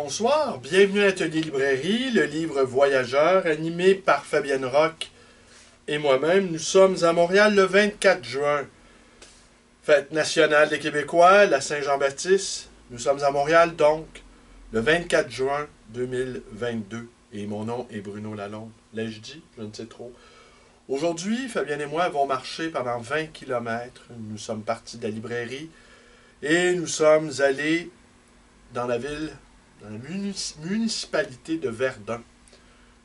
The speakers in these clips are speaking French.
Bonsoir, bienvenue à Atelier Librairie, le livre voyageur, animé par Fabienne Roch et moi-même. Nous sommes à Montréal le 24 juin, fête nationale des Québécois, la Saint-Jean-Baptiste. Nous sommes à Montréal donc le 24 juin 2022 et mon nom est Bruno Lalonde. L'ai-je dit? Je ne sais trop. Aujourd'hui, Fabienne et moi avons marché pendant 20 km. Nous sommes partis de la librairie et nous sommes allés dans la ville, dans la municipalité de Verdun.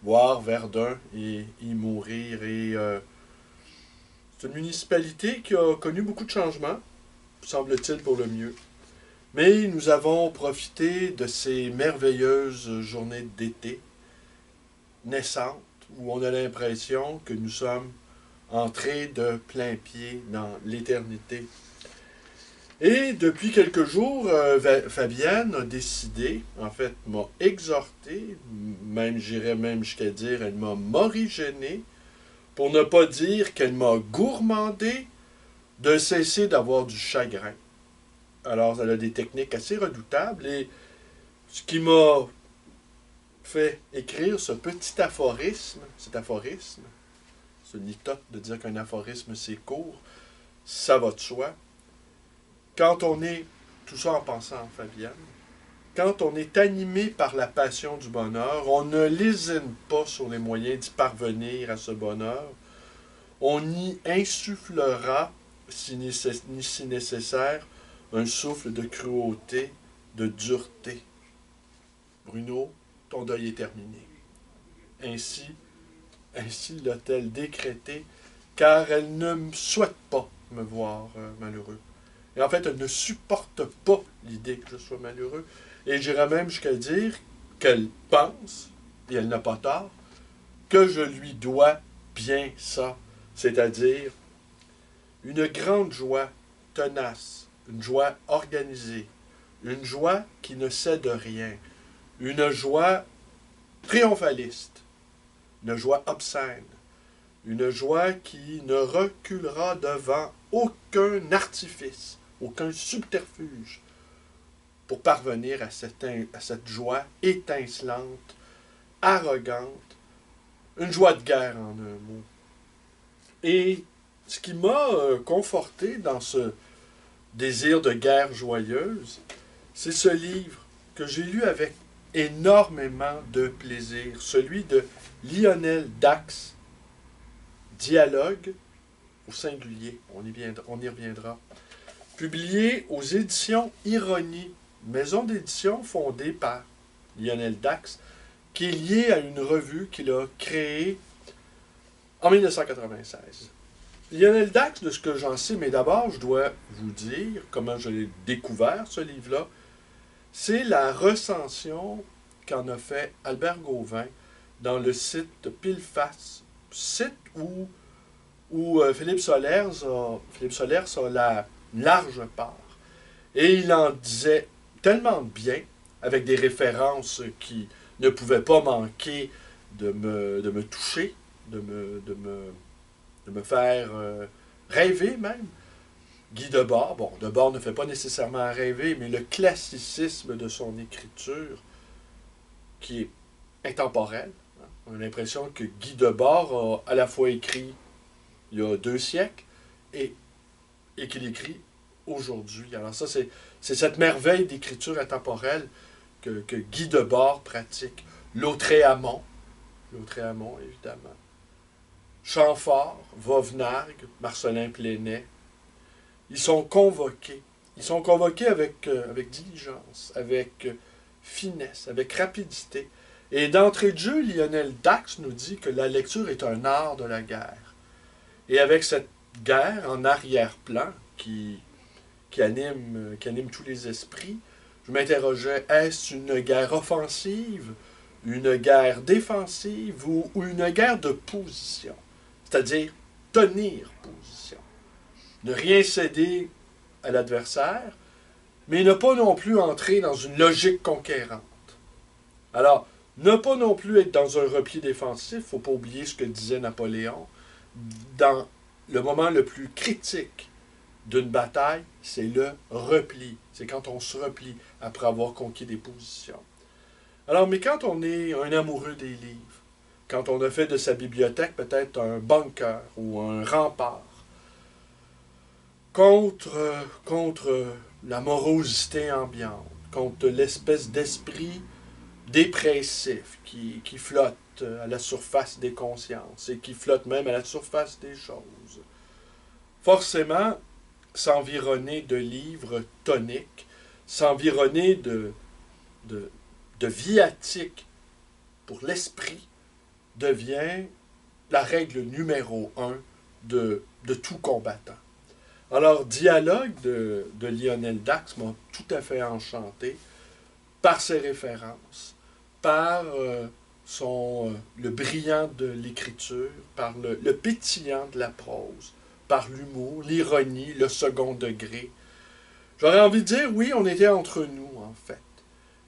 Voir Verdun et y mourir. C'est une municipalité qui a connu beaucoup de changements, semble-t-il pour le mieux. Mais nous avons profité de ces merveilleuses journées d'été naissantes où on a l'impression que nous sommes entrés de plein pied dans l'éternité. Et depuis quelques jours, Fabienne a décidé, en fait, m'a exhorté, même j'irais même jusqu'à dire, elle m'a morigéné, pour ne pas dire qu'elle m'a gourmandé, de cesser d'avoir du chagrin. Alors, elle a des techniques assez redoutables, et ce qui m'a fait écrire ce petit aphorisme, ce litote de dire qu'un aphorisme c'est court, ça va de soi. Quand on est, tout ça en pensant en Fabienne, quand on est animé par la passion du bonheur, on ne lésine pas sur les moyens d'y parvenir à ce bonheur. On y insufflera, si nécessaire, un souffle de cruauté, de dureté. Bruno, ton deuil est terminé. Ainsi l'a-t-elle décrété, car elle ne souhaite pas me voir malheureux. Et en fait, elle ne supporte pas l'idée que je sois malheureux. Et j'irais même jusqu'à dire qu'elle pense, et elle n'a pas tort, que je lui dois bien ça. C'est-à-dire une grande joie tenace, une joie organisée, une joie qui ne cède rien, une joie triomphaliste, une joie obscène, une joie qui ne reculera devant aucun artifice, aucun subterfuge pour parvenir à cette joie étincelante, arrogante, une joie de guerre en un mot. Et ce qui m'a conforté dans ce désir de guerre joyeuse, c'est ce livre que j'ai lu avec énormément de plaisir, celui de Lionel Dax, Dialogue au singulier, on y reviendra. Publié aux éditions Ironie, maison d'édition fondée par Lionel Dax, qui est liée à une revue qu'il a créée en 1996. Lionel Dax, de ce que j'en sais, mais d'abord, je dois vous dire comment je l'ai découvert, ce livre-là, c'est la recension qu'en a fait Albert Gauvin dans le site Pileface, site où Philippe Solers a la large part. Et il en disait tellement bien, avec des références qui ne pouvaient pas manquer de me toucher, de me faire rêver même. Guy Debord, bon, Debord ne fait pas nécessairement rêver, mais le classicisme de son écriture, qui est intemporel. Hein. On a l'impression que Guy Debord a à la fois écrit il y a 2 siècles et qu'il écrit aujourd'hui. Alors ça, c'est cette merveille d'écriture intemporelle que Guy Debord pratique. Lautréamont, évidemment. Chamfort, Vauvenargues, Marcellin Plénet. Ils sont convoqués. Ils sont convoqués avec diligence, avec finesse, avec rapidité. Et d'entrée de jeu, Lionel Dax nous dit que la lecture est un art de la guerre. Et avec cette guerre en arrière-plan qui anime tous les esprits, je m'interrogeais, est-ce une guerre offensive, une guerre défensive ou une guerre de position? C'est-à-dire tenir position. Ne rien céder à l'adversaire, mais ne pas non plus entrer dans une logique conquérante. Alors, ne pas non plus être dans un repli défensif, il ne faut pas oublier ce que disait Napoléon, dans le moment le plus critique d'une bataille, c'est le repli. C'est quand on se replie après avoir conquis des positions. Alors, mais quand on est un amoureux des livres, quand on a fait de sa bibliothèque peut-être un bunker ou un rempart contre la morosité ambiante, contre l'espèce d'esprit dépressif qui flotte à la surface des consciences et qui flotte même à la surface des choses. Forcément, s'environner de livres toniques, s'environner de, de viatique pour l'esprit devient la règle numéro un de tout combattant. Alors, Dialogue de Lionel Dax m'a tout à fait enchanté par ses références, par le brillant de l'écriture, par le pétillant de la prose, par l'humour, l'ironie, le second degré. J'aurais envie de dire, oui, on était entre nous, en fait.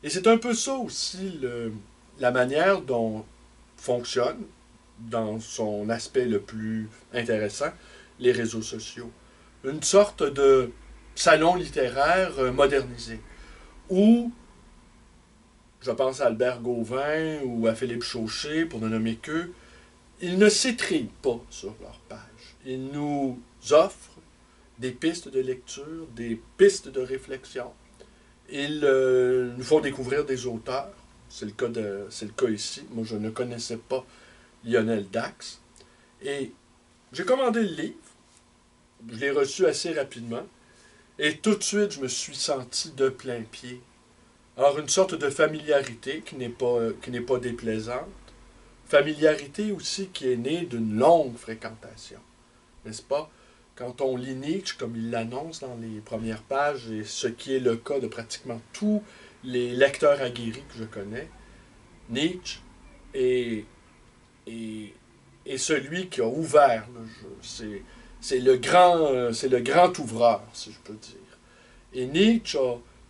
Et c'est un peu ça aussi la manière dont fonctionne, dans son aspect le plus intéressant, les réseaux sociaux. Une sorte de salon littéraire modernisé, où je pense à Albert Gauvin ou à Philippe Chauché, pour ne nommer qu'eux, ils ne s'étrillent pas sur leur page. Ils nous offrent des pistes de lecture, des pistes de réflexion. Ils nous font découvrir des auteurs. C'est le cas ici. Moi, je ne connaissais pas Lionel Dax. Et j'ai commandé le livre. Je l'ai reçu assez rapidement. Et tout de suite, je me suis senti de plein pied. Alors, une sorte de familiarité qui n'est pas déplaisante. Familiarité aussi qui est née d'une longue fréquentation. N'est-ce pas? Quand on lit Nietzsche, comme il l'annonce dans les premières pages, et ce qui est le cas de pratiquement tous les lecteurs aguerris que je connais, Nietzsche est, est, est celui qui a ouvert le jeu. C'est le grand ouvreur, si je peux dire. Et Nietzsche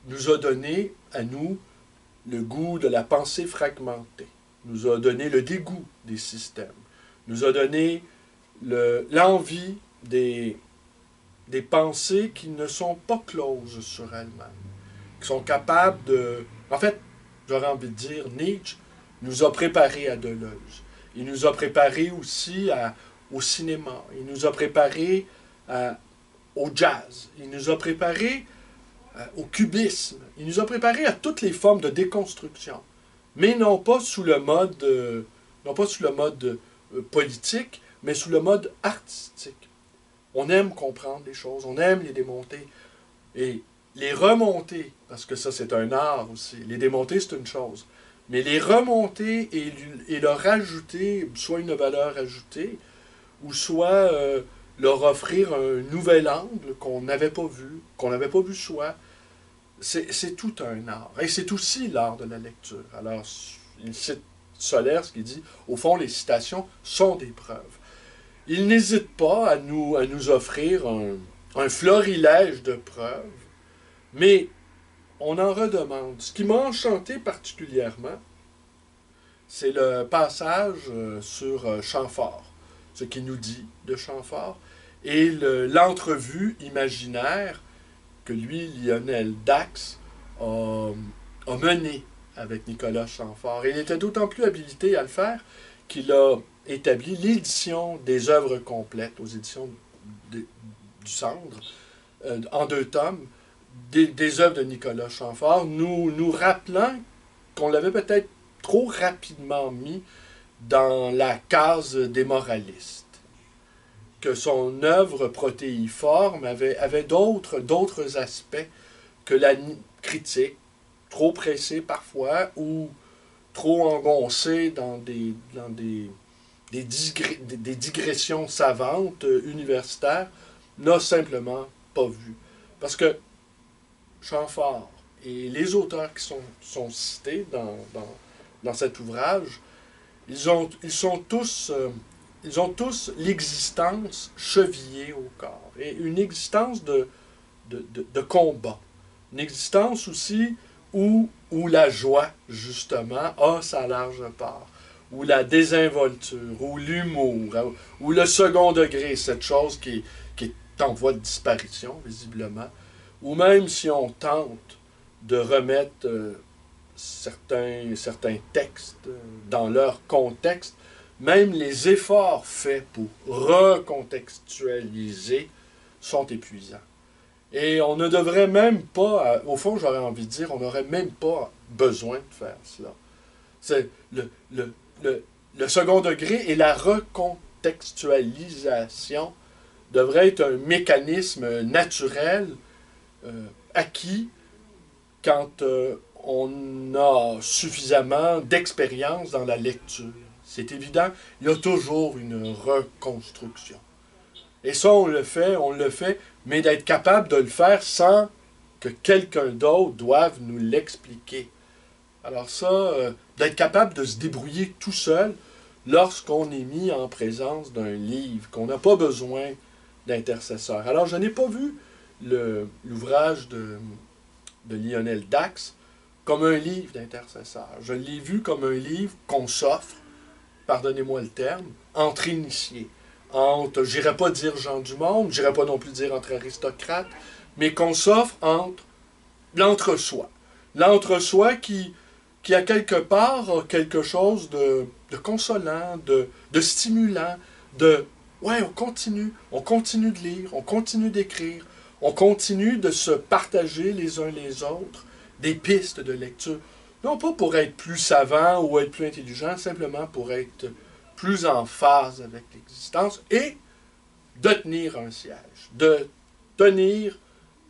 nous a donné, à nous, le goût de la pensée fragmentée, nous a donné le dégoût des systèmes, nous a donné l'envie des pensées qui ne sont pas closes sur elles-mêmes, qui sont capables de... En fait, j'aurais envie de dire, Nietzsche nous a préparés à Deleuze. Il nous a préparés aussi au cinéma. Il nous a préparés au jazz. Il nous a préparés au cubisme. Il nous a préparés à toutes les formes de déconstruction. Mais non pas sous le mode, politique, mais sous le mode artistique. On aime comprendre les choses, on aime les démonter. Et les remonter, parce que ça c'est un art aussi, les démonter c'est une chose, mais les remonter et leur ajouter soit une valeur ajoutée, ou soit leur offrir un nouvel angle qu'on n'avait pas vu soi, c'est tout un art. Et c'est aussi l'art de la lecture. Alors, il cite Solers qui dit, au fond, les citations sont des preuves. Il n'hésite pas à nous offrir un florilège de preuves, mais on en redemande. Ce qui m'a enchanté particulièrement, c'est le passage sur Chamfort, ce qu'il nous dit de Chamfort, et l'entrevue imaginaire que lui, Lionel Dax, a menée avec Nicolas Chamfort. Et il était d'autant plus habilité à le faire qu'il a établi l'édition des œuvres complètes aux éditions du Cendre, en 2 tomes, des œuvres de Nicolas Chamfort, nous rappelant qu'on l'avait peut-être trop rapidement mis dans la case des moralistes, que son œuvre protéiforme avait d'autres aspects que la critique, trop pressée parfois, ou trop engoncée dans des digressions savantes universitaires, n'a simplement pas vu. Parce que Chamfort et les auteurs qui sont cités dans cet ouvrage, ils ont tous l'existence chevillée au corps, et une existence de combat. Une existence aussi où la joie, justement, a sa large part, où la désinvolture, où l'humour, où le second degré, cette chose qui est en voie de disparition, visiblement, ou même si on tente de remettre certains textes dans leur contexte, même les efforts faits pour recontextualiser sont épuisants. Et on ne devrait même pas, au fond, j'aurais envie de dire, on n'aurait même pas besoin de faire cela. C'est le second degré et la recontextualisation devrait être un mécanisme naturel acquis quand on a suffisamment d'expérience dans la lecture. C'est évident, il y a toujours une reconstruction. Et ça, on le fait, mais d'être capable de le faire sans que quelqu'un d'autre doive nous l'expliquer. Alors ça, d'être capable de se débrouiller tout seul lorsqu'on est mis en présence d'un livre, qu'on n'a pas besoin d'intercesseur. Alors, je n'ai pas vu l'ouvrage de Lionel Dax comme un livre d'intercesseur. Je l'ai vu comme un livre qu'on s'offre, pardonnez-moi le terme, entre initiés. Entre, j'irai pas dire gens du monde, j'irai pas non plus dire entre aristocrates, mais qu'on s'offre entre l'entre-soi. L'entre-soi qui a quelque part quelque chose de consolant, de stimulant, ouais, on continue de lire, on continue d'écrire, on continue de se partager les uns les autres des pistes de lecture. Non pas pour être plus savant ou être plus intelligent, simplement pour être plus en phase avec l'existence et de tenir un siège. De tenir,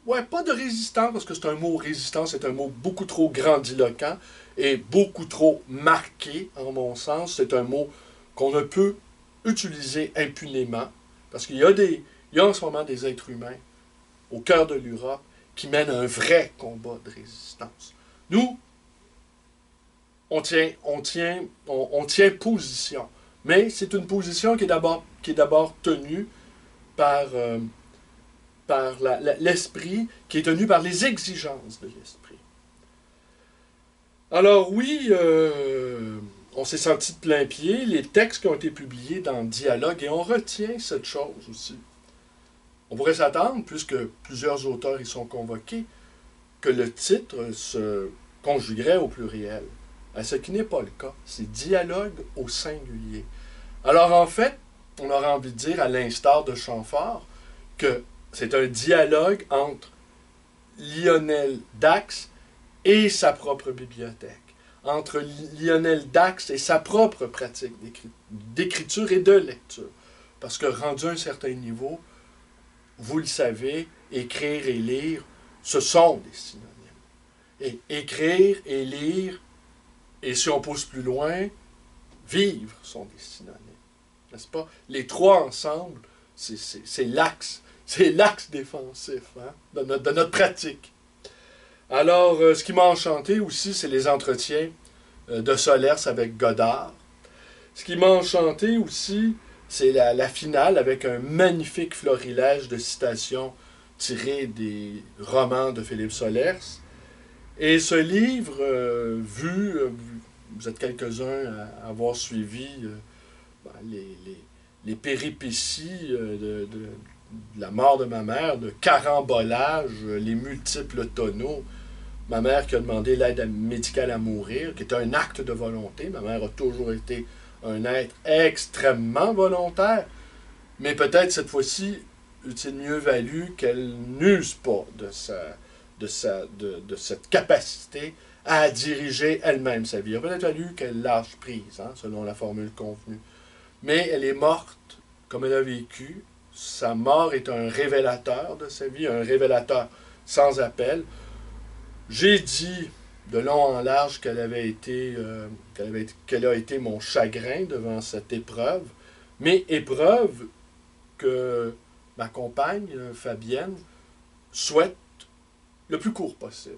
ouais, pas de résistance, parce que c'est un mot résistance, c'est un mot beaucoup trop grandiloquent et beaucoup trop marqué, en mon sens. C'est un mot qu'on ne peut utiliser impunément, parce qu'il y a en ce moment des êtres humains au cœur de l'Europe qui mènent un vrai combat de résistance. Nous, on tient position. Mais c'est une position qui est d'abord tenue par l'esprit, qui est tenue par les exigences de l'esprit. Alors oui, on s'est senti de plein pied, les textes qui ont été publiés dans Dialogue, et on retient cette chose aussi. On pourrait s'attendre, puisque plusieurs auteurs y sont convoqués, que le titre se conjuguerait au pluriel. Ce qui n'est pas le cas. C'est Dialogue au singulier. Alors en fait, on aurait envie de dire, à l'instar de Chamfort, que c'est un dialogue entre Lionel Dax et sa propre bibliothèque, entre Lionel Dax et sa propre pratique d'écriture et de lecture. Parce que rendu à un certain niveau, vous le savez, écrire et lire, ce sont des synonymes. Et écrire et lire, et si on pousse plus loin, vivre sont des synonymes. N'est-ce pas? Les trois ensemble, c'est l'axe défensif de notre pratique. Alors, ce qui m'a enchanté aussi, c'est les entretiens de Solers avec Godard. Ce qui m'a enchanté aussi, c'est la finale avec un magnifique florilège de citations tirées des romans de Philippe Solers. Et ce livre, vous êtes quelques-uns à avoir suivi les péripéties de la mort de ma mère, de carambolage, les multiples tonneaux. Ma mère qui a demandé l'aide médicale à mourir, qui était un acte de volonté. Ma mère a toujours été un être extrêmement volontaire, mais peut-être cette fois-ci, eût-il mieux valu qu'elle n'use pas de cette capacité à diriger elle-même sa vie. Il aurait peut-être fallu qu'elle lâche prise, selon la formule convenue. Mais elle est morte comme elle a vécu. Sa mort est un révélateur de sa vie, un révélateur sans appel. J'ai dit de long en large qu'elle a été mon chagrin devant cette épreuve, mais épreuve que ma compagne, Fabienne, souhaite le plus court possible,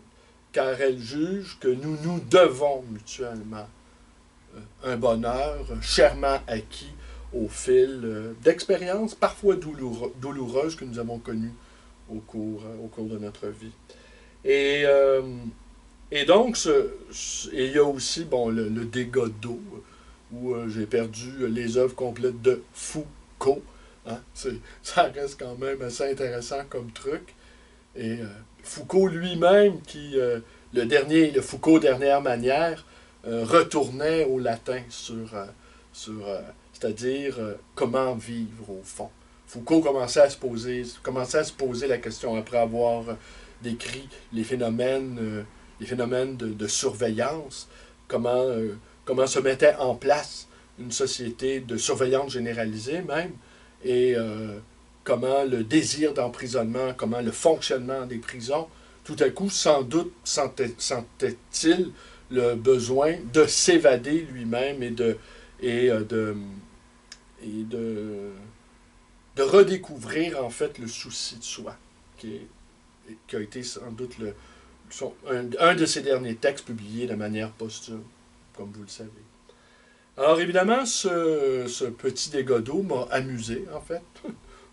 car elle juge que nous nous devons mutuellement un bonheur chèrement acquis au fil d'expériences parfois douloureuses que nous avons connues au cours de notre vie. Et donc, il y a aussi le dégât d'eau, où j'ai perdu les œuvres complètes de Foucault. Ça reste quand même assez intéressant comme truc. Et Foucault lui-même, qui le Foucault dernière manière, retournait au latin c'est-à-dire comment vivre au fond. Foucault commençait à se poser la question après avoir décrit les phénomènes de surveillance, comment se mettait en place une société de surveillance généralisée même, et comment le désir d'emprisonnement, comment le fonctionnement des prisons, tout à coup, sans doute, sentait-il le besoin de s'évader lui-même de redécouvrir en fait le souci de soi, qui a été sans doute un de ses derniers textes publiés de manière posthume, comme vous le savez. Alors évidemment, ce petit dégât d'eau m'a amusé, en fait,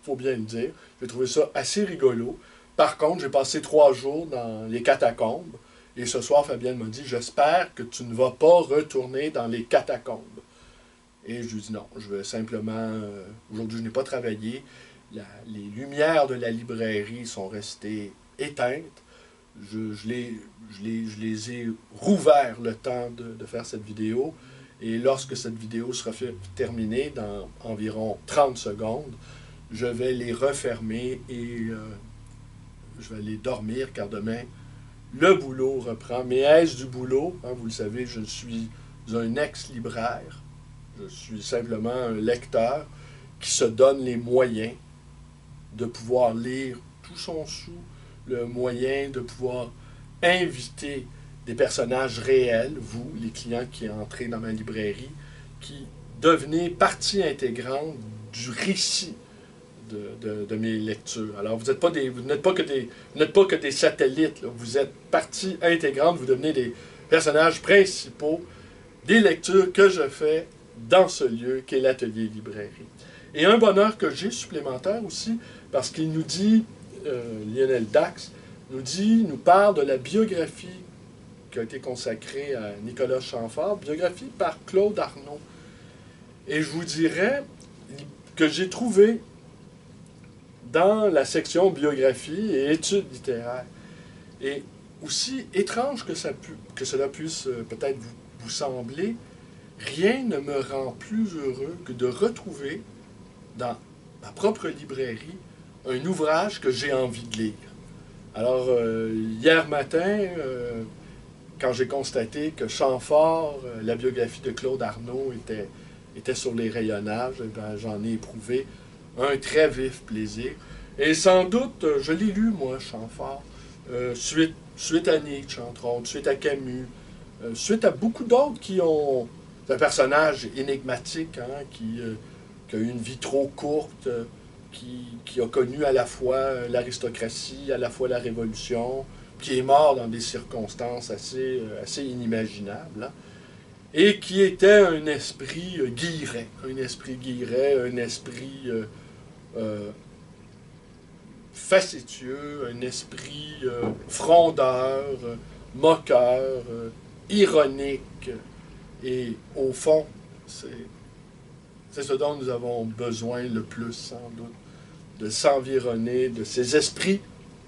faut bien le dire. J'ai trouvé ça assez rigolo. Par contre, j'ai passé 3 jours dans les catacombes, et ce soir, Fabienne m'a dit « J'espère que tu ne vas pas retourner dans les catacombes. » Et je lui dis non, je vais simplement... aujourd'hui, je n'ai pas travaillé. Les lumières de la librairie sont restées éteintes. Je les ai rouverts le temps de faire cette vidéo. Et lorsque cette vidéo sera terminée, dans environ 30 secondes, je vais les refermer et je vais aller dormir, car demain, le boulot reprend. Mais est-ce du boulot? Hein, vous le savez, je suis un ex-libraire. Je suis simplement un lecteur qui se donne les moyens de pouvoir lire tout son sou, le moyen de pouvoir inviter des personnages réels, vous, les clients qui entrez dans ma librairie, qui devenez partie intégrante du récit de mes lectures. Alors, vous n'êtes pas que des satellites, là. Vous êtes partie intégrante, vous devenez des personnages principaux des lectures que je fais dans ce lieu qu'est l'atelier librairie. Et un bonheur que j'ai supplémentaire aussi, parce qu'il nous dit, Lionel Dax, nous parle de la biographie qui a été consacrée à Nicolas Chamfort, biographie par Claude Arnaud. Et je vous dirais que j'ai trouvé dans la section biographie et études littéraires, et aussi étrange que cela puisse peut-être vous sembler, rien ne me rend plus heureux que de retrouver dans ma propre librairie un ouvrage que j'ai envie de lire. Alors, hier matin, quand j'ai constaté que Chamfort, la biographie de Claude Arnaud, était sur les rayonnages, ben, j'en ai éprouvé un très vif plaisir. Et sans doute, je l'ai lu, moi, Chamfort, suite à Nietzsche, entre autres, suite à Camus, suite à beaucoup d'autres qui ont... C'est un personnage énigmatique, hein, qui a eu une vie trop courte, qui a connu à la fois l'aristocratie, à la fois la Révolution, qui est mort dans des circonstances assez inimaginables, hein, et qui était un esprit guilleret, un esprit facétieux, un esprit frondeur, moqueur, ironique. Et au fond, c'est ce dont nous avons besoin le plus, sans doute, de s'environner de ces esprits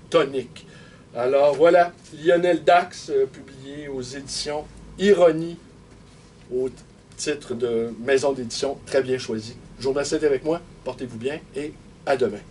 toniques. Alors voilà, Lionel Dax, publié aux éditions Ironie, au titre de maison d'édition très bien choisi. Je vous remercie d'être avec moi, portez-vous bien et à demain.